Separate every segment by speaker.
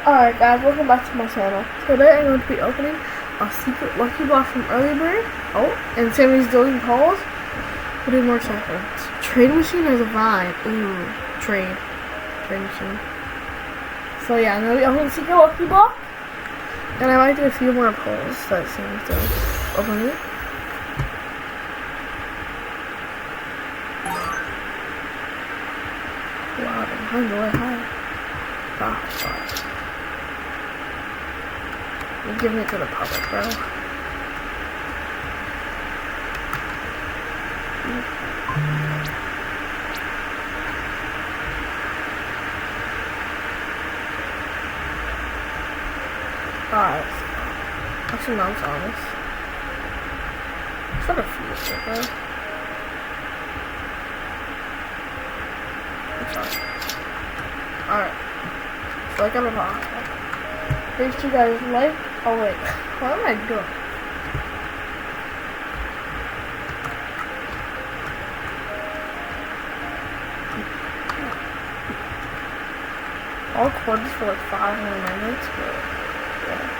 Speaker 1: Alright guys, welcome back to my channel. Today I'm going to be opening a secret lucky box from Early Bird. Oh, and Sammy's doing polls. What more seconds? Trade machine or the vine? Ooh, trade machine. So yeah, I'm going to be opening secret lucky box. And I might do a few more polls that Sammy's doing. Open it. Wow, I'm going high. Oh, sorry. You're giving it to the public, bro. Alright. Actually, no, I'm honest. It's not a future, bro. I'm sorry. Alright. So I got a box. Make sure you guys like. Oh wait, what am I doing? I'll record this for like 5 more minutes, but yeah.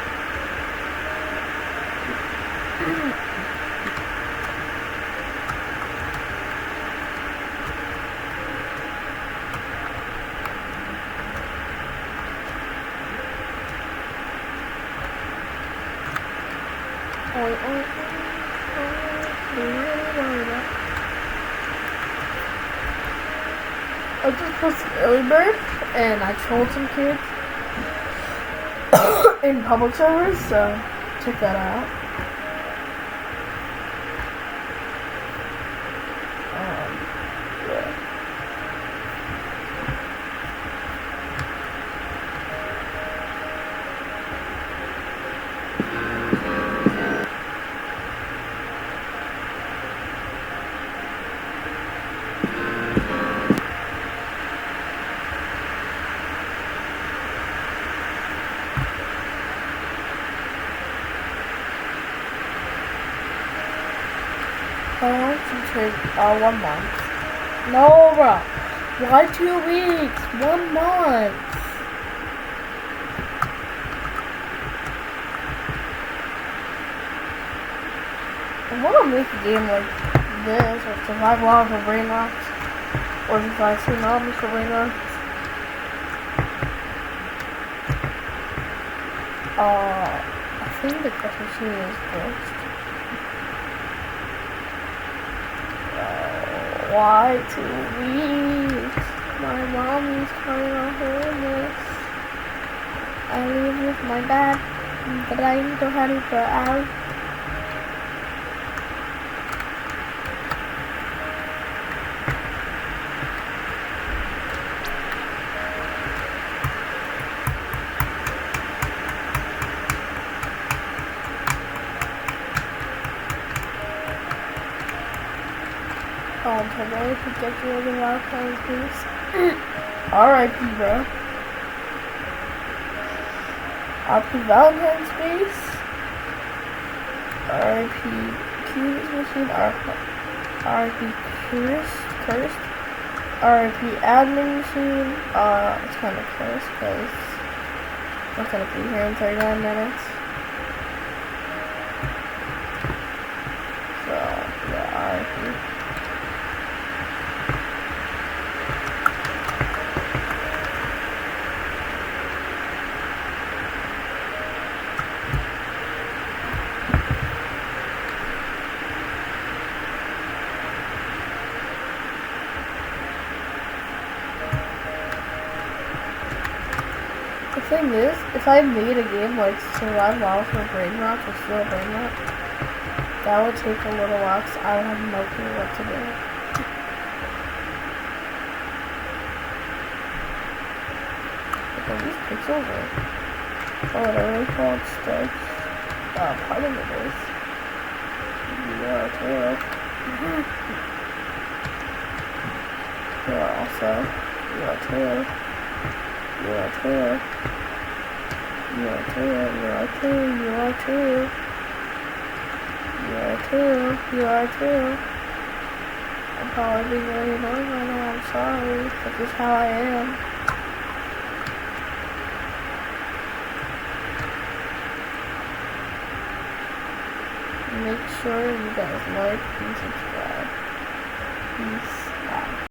Speaker 1: I just posted Early Bird and I trolled some kids in public servers, so check that out. Yeah. I want to take 1 month. No, bro. Why 2 weeks? 1 month. I want to make a game like this, or survive lava for brain rocks, or if I see zombies for brain rocks. I think the question machine is glitched. Why 2 weeks? My mommy's trying to hold this. I live with my dad, but I need to hurry for out. Today to get you the Valentine's please. R.I.P. bro. R.I.P. Valentine's space. R.I.P. Curious machine. R.I.P. Cursed. R.I.P. admin machine. It's kind of cursed because I'm not gonna be here in 39 minutes. So yeah, R.I.P. The thing is, if I made a game like Survive Lava for Brain Rot or Still Brain Rot, that would take a little while because I would have no clue what to do. Look at these pixels are. Oh, they're really called sticks. Part of it is. Yeah, too. Yeah, also. Yeah, too. You are too. You are too. You are too. You are too. You are too. You are too. I'm probably being really annoying right now. I'm sorry. That's just how I am. Make sure you guys like and subscribe. Peace.